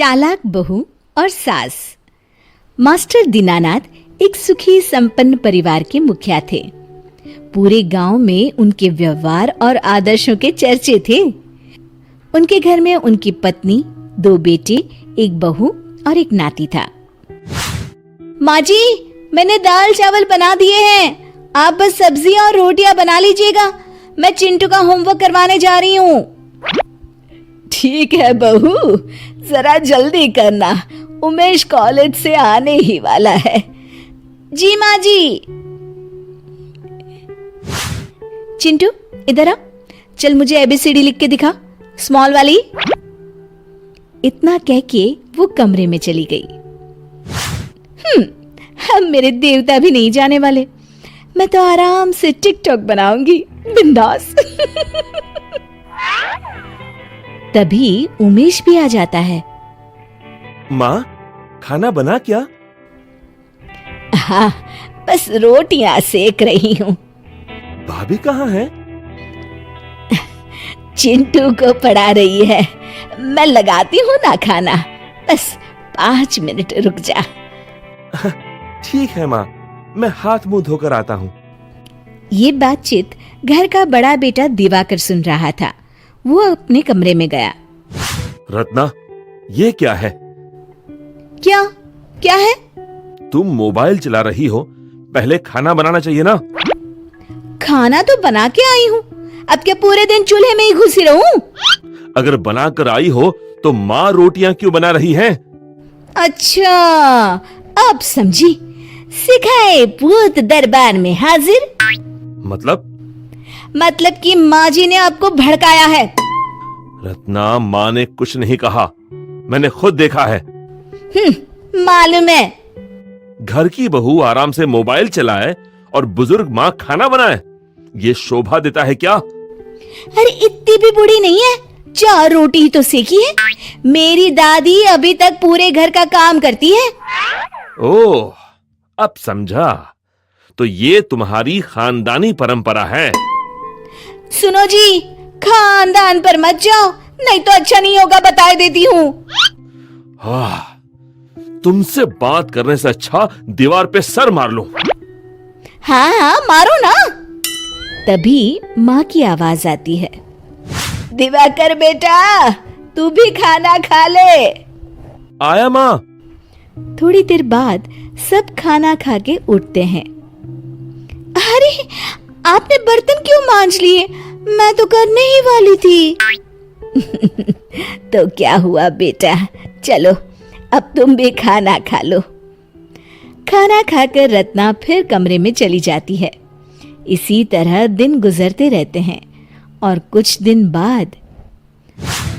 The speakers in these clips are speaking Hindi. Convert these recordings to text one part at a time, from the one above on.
चालाक बहू और सास। मास्टर दीनानाथ एक सुखी संपन्न परिवार के मुखिया थे। पूरे गांव में उनके व्यवहार और आदर्शों के चर्चे थे। उनके घर में उनकी पत्नी, 2 बेटे, 1 बहू और 1 नाती था। माँ जी, मैंने दाल चावल बना दिए हैं, आप बस सब्जी और रोटियां बना लीजिएगा, मैं चिंटू का होमवर्क करवाने जा रही हूँ। ठीक है बहू, जरा जल्दी करना, उमेश कॉलेज से आने ही वाला है। जी माँ जी। चिंटू इधर आ, चल मुझे ABCD लिख के दिखा, स्मॉल वाली। इतना कह के वो कमरे में चली गई। अब मेरे देवता भी नहीं जाने वाले, मैं तो आराम से टिकटॉक बनाऊंगी, बिंदास। तभी उमेश भी आ जाता है। माँ, खाना बना क्या? हाँ, बस रोटियां सेक रही हूँ। भाभी कहाँ है? चिंटू को पढ़ा रही है, मैं लगाती हूँ ना खाना, बस 5 मिनट रुक जा। ठीक है माँ, मैं हाथ मुंह धोकर आता हूँ। ये बातचीत घर का बड़ा बेटा दिवाकर सुन रहा था। वो अपने कमरे में गया। रत्ना, ये क्या है? क्या क्या है? तुम मोबाइल चला रही हो, पहले खाना बनाना चाहिए ना। खाना तो बना के आई हूँ, अब क्या पूरे दिन चूल्हे में ही घुसी रहूं? अगर बनाकर आई हो तो माँ रोटियां क्यों बना रही है? अच्छा, अब समझी, सिखाए पूत दरबार में हाजिर। मतलब कि माँ जी ने आपको भड़काया है। रत्ना, माँ ने कुछ नहीं कहा, मैंने खुद देखा है। मालूम है। घर की बहू आराम से मोबाइल चलाए और बुजुर्ग माँ खाना बनाए, ये शोभा देता है क्या? अरे इतनी भी बुरी नहीं है, 4 रोटी ही तो सेकी है। मेरी दादी अभी तक पूरे घर का काम करती है। ओह, अब समझा, तो ये तुम्हारी खानदानी परंपरा है। सुनो जी, खानदान पर मत जाओ, नहीं तो अच्छा नहीं होगा, बता देती हूँ। तुमसे बात करने से अच्छा दीवार पे सर मार लूं। हाँ हाँ, मारो ना। तभी माँ की आवाज आती है। दिवाकर बेटा, तू भी खाना खा ले। आया माँ। थोड़ी देर बाद सब खाना खा के उठते हैं। अरे, आपने बर्तन क्यों मांज लिए? मैं तो करने ही वाली थी। तो क्या हुआ बेटा, चलो अब तुम भी खाना खा लो। खाना खाकर रत्ना फिर कमरे में चली जाती है। इसी तरह दिन गुजरते रहते हैं और कुछ दिन बाद।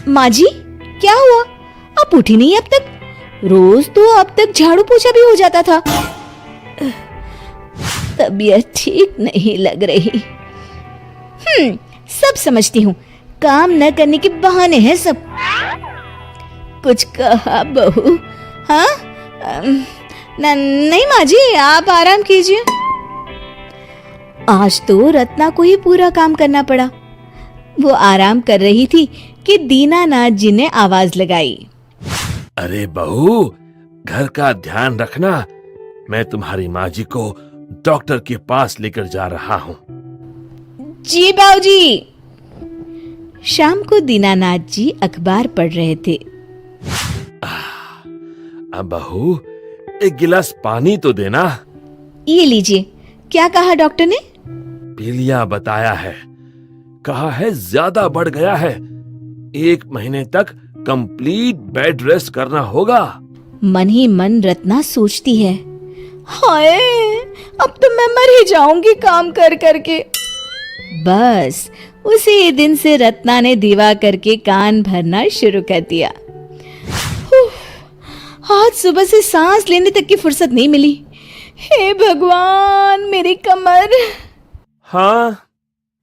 माँ जी, क्या हुआ? आप उठी नहीं अब तक? रोज तो अब तक झाड़ू पोछा भी हो जाता था। तबीयत ठीक नहीं लग रही। सब समझती हूँ, काम न करने के बहाने हैं सब। कुछ कहा बहू? हाँ? नहीं माँ जी, आप आराम कीजिए। आज तो रत्ना को ही पूरा काम करना पड़ा। वो आराम कर रही थी कि दीनानाथ जी ने आवाज लगाई। अरे बहू, घर का ध्यान रखना, मैं तुम्हारी माँ जी को डॉक्टर के पास लेकर जा रहा हूँ। जी बाबूजी। शाम को दीनानाथ जी अखबार पढ़ रहे थे। अब बहू, एक गिलास पानी तो देना। ये लीजिए। क्या कहा डॉक्टर ने? पीलिया बताया है, कहा है ज्यादा बढ़ गया है, 1 महीने तक कंप्लीट बेड रेस्ट करना होगा। मन ही मन रत्ना सोचती है, हाय, अब तो मैं मर ही जाऊंगी काम कर करके। बस उसी दिन से रत्ना ने दीवा करके कान भरना शुरू कर दिया। आज सुबह से सांस लेने तक की फुर्सत नहीं मिली। हे भगवान, मेरी कमर। हाँ,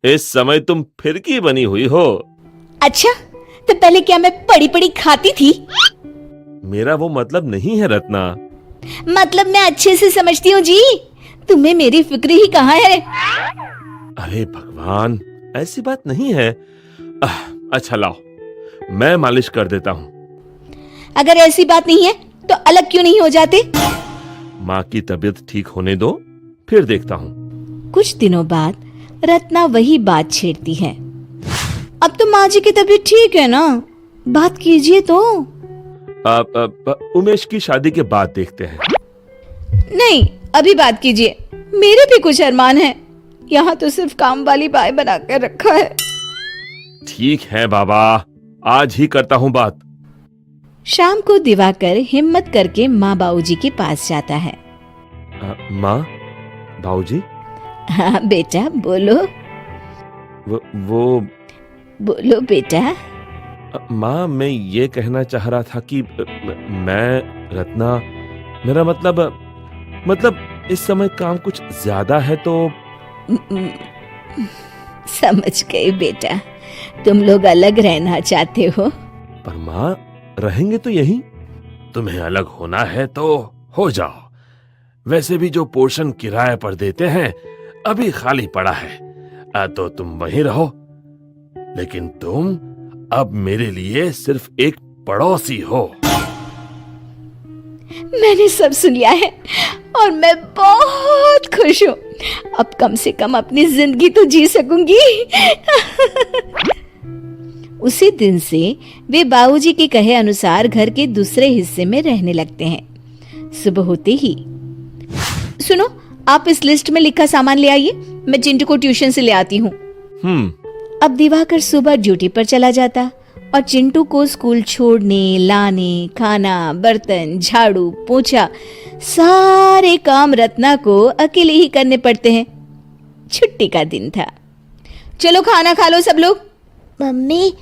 इस समय तुम फिरकी बनी हुई हो। अच्छा, तो पहले क्या मैं पड़ी पड़ी खाती थी? मेरा वो मतलब नहीं है रत्ना। मतलब मैं अच्छे से समझती हूँ जी, तुम्हें मेरी फिक्र ही कहाँ है। अरे भगवान, ऐसी बात नहीं है। अच्छा लाओ, मैं मालिश कर देता हूँ। अगर ऐसी बात नहीं है तो अलग क्यों नहीं हो जाते? माँ की तबीयत ठीक होने दो, फिर देखता हूँ। कुछ दिनों बाद रत्ना वही बात छेड़ती है। अब तो माँ जी की तबीयत ठीक है ना, बात कीजिए तो। उमेश की शादी के बाद देखते हैं। नहीं, अभी बात कीजिए, मेरे भी कुछ अरमान हैं। यहाँ तो सिर्फ काम वाली बाई बनाकर रखा है। ठीक है बाबा, आज ही करता हूँ बात। शाम को दिवाकर हिम्मत करके माँ बाबूजी के पास जाता है। माँ, बाबूजी। हाँ बेटा, बोलो। वो बोलो बेटा। माँ, मैं ये कहना चाह रहा था कि मैं रत्ना, मेरा मतलब इस समय काम कुछ ज्यादा है तो। समझ गई बेटा, तुम लोग अलग रहना चाहते हो। पर माँ, रहेंगे तो यहीं। तुम्हें अलग होना है तो हो जाओ। वैसे भी जो पोर्शन किराए पर देते हैं अभी खाली पड़ा है, तो तुम वहीं रहो। लेकिन तुम अब मेरे लिए सिर्फ एक पड़ोसी हो। मैंने सब सुन लिया है और मैं बहुत खुश हूँ। अब कम से कम अपनी जिंदगी तो जी सकूंगी। उसी दिन से वे बाबूजी के कहे अनुसार घर के दूसरे हिस्से में रहने लगते हैं। सुबह होते ही, सुनो, आप इस लिस्ट में लिखा सामान ले आइए, मैं चिंटू को ट्यूशन से ले आती हूँ। अब दिवाकर सुबह ड्यूटी पर चला जाता और चिंटू को स्कूल छोड़ने, लाने, खाना, बर्तन, झाड़ू, पोछा, सारे काम रत्ना को अकेले ही करने पड़ते हैं। छुट्टी का दिन था। चलो खाना खा लो सब लोग। मम्मी,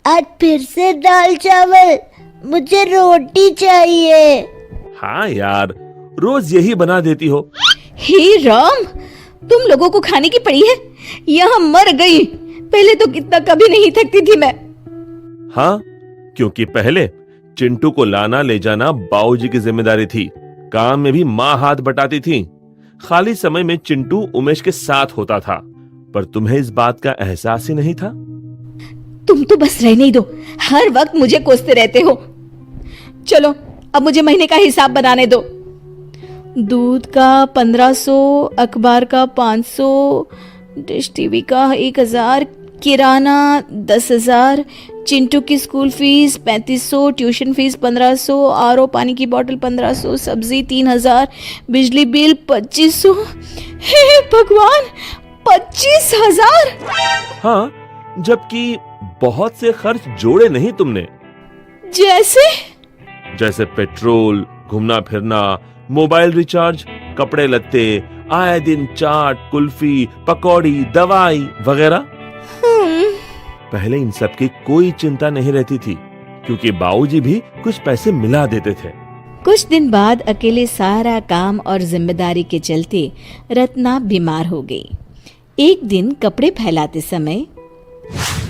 आज फिर से दाल चावल, मुझे रोटी चाहिए। हाँ यार, रोज यही बना देती हो। हे राम, तुम लोगों को खाने की पड़ी है, यहाँ मर गई। पहले तो कितना कभी नहीं थकती थी मैं। हाँ, क्योंकि पहले चिंटू को लाना ले जाना बाबूजी की जिम्मेदारी थी। काम में भी माँ हाथ बटाती थी। खाली समय में चिंटू उमेश के साथ होता था, पर तुम्हें इस बात का एहसास ही नहीं था। तुम तो बस रहने ही दो, हर वक्त मुझे कोसते रहते हो। चलो अब मुझे महीने का हिसाब बनाने दो। दूध का 1500, अखबार का 500, डिश टीवी का 1000, किराना 10,000, चिंटू की school fees 3500, tuition fees 1500, RO पानी की बोतल 1500, सब्जी 3000, बिजली बिल 2500। हे भगवान, 25,000! हाँ, जबकि बहुत से खर्च जोड़े नहीं तुमने। जैसे पेट्रोल, घूमना फिरना, मोबाइल रिचार्ज, कपड़े लत्ते, आए दिन चाट, कुल्फी, पकौड़ी, दवाई वगैरह। पहले इन सब की कोई चिंता नहीं रहती थी, क्योंकि बाबूजी भी कुछ पैसे मिला देते थे। कुछ दिन बाद अकेले सारा काम और जिम्मेदारी के चलते रत्ना बीमार हो गई। एक दिन कपड़े फैलाते समय,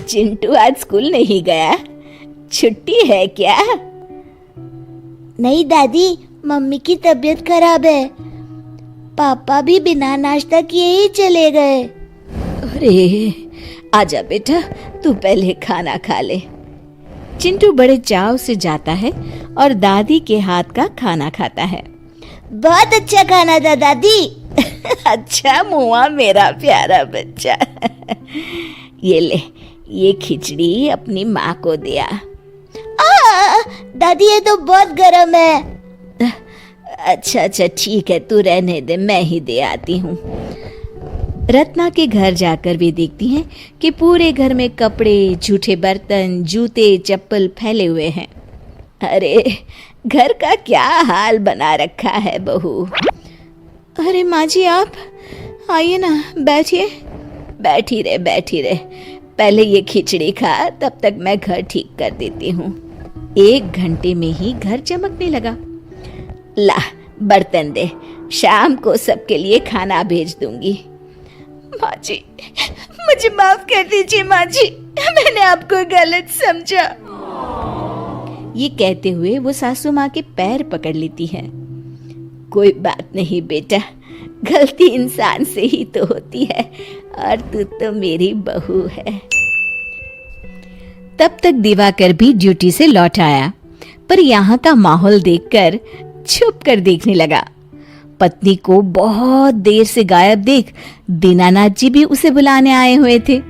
चिंटू आज स्कूल नहीं गया, छुट्टी है क्या? नहीं दादी, मम्मी की तबीयत खराब है। पापा भी बिना नाश्ता किए ही चले गए। अरे आजा बेटा, तू पहले खाना खा ले। चिंटू बड़े चाव से जाता है और दादी के हाथ का खाना खाता है। बहुत अच्छा खाना था दादी। अच्छा मुआ मेरा प्यारा बच्चा। ये ले, ये खिचड़ी अपनी माँ को दिया। दादी ये तो बहुत गर्म है। अच्छा ठीक है, तू रहने दे, मैं ही दे आती हूँ। रत्ना के घर जाकर वे देखती हैं कि पूरे घर में कपड़े, जूठे बर्तन, जूते, चप्पल फैले हुए हैं। अरे घर का क्या हाल बना रखा है बहू। अरे माँ जी, आप आइए ना, बैठिए। बैठी रहे, पहले ये खिचड़ी खा, तब तक मैं घर ठीक कर देती हूँ। 1 घंटे में ही घर चमकने लगा। ला बर्तन दे, शाम को सबके लिए खाना भेज दूंगी। माँ जी, मुझे माफ कर दीजिए माँ जी, मैंने आपको गलत समझा। ये कहते हुए वो सासू माँ के पैर पकड़ लेती है। कोई बात नहीं बेटा, गलती इंसान से ही तो होती है, और तू तो मेरी बहू है। तब तक दिवाकर भी ड्यूटी से लौट आया। पर यहाँ का माहौल देखकर छुप कर देखने लगा। पत्नी को बहुत देर से गायब देख दीनानाथ जी भी उसे बुलाने आए हुए थे।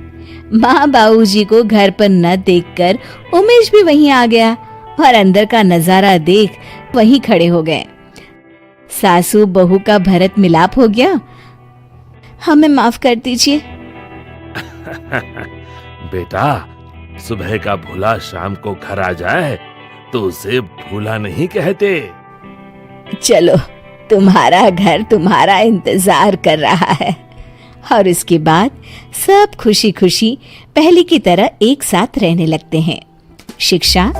माँ बाबूजी को घर पर न देखकर उमेश भी वहीं आ गया और अंदर का नजारा देख वहीं खड़े हो गए। सासू बहू का भरत मिलाप हो गया। हमें माफ कर दीजिए। बेटा, सुबह का भूला शाम को घर आ जाए तो उसे भूला नहीं कहते। चलो, तुम्हारा घर तुम्हारा इंतजार कर रहा है। और इसके बाद सब खुशी खुशी पहले की तरह एक साथ रहने लगते हैं। शिक्षा: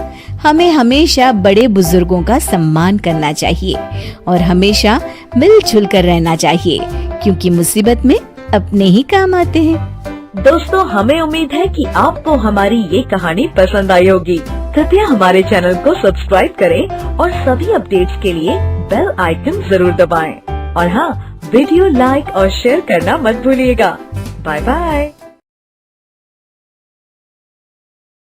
हमें हमेशा बड़े बुजुर्गों का सम्मान करना चाहिए और हमेशा मिलजुल कर रहना चाहिए, क्योंकि मुसीबत में अपने ही काम आते हैं। दोस्तों, हमें उम्मीद है कि आपको हमारी ये कहानी पसंद आई होगी। कृपया हमारे चैनल को सब्सक्राइब करें और सभी अपडेट्स के लिए बेल आइकन जरूर दबाएं। और हाँ, वीडियो लाइक और शेयर करना मत भूलिएगा। Bye bye.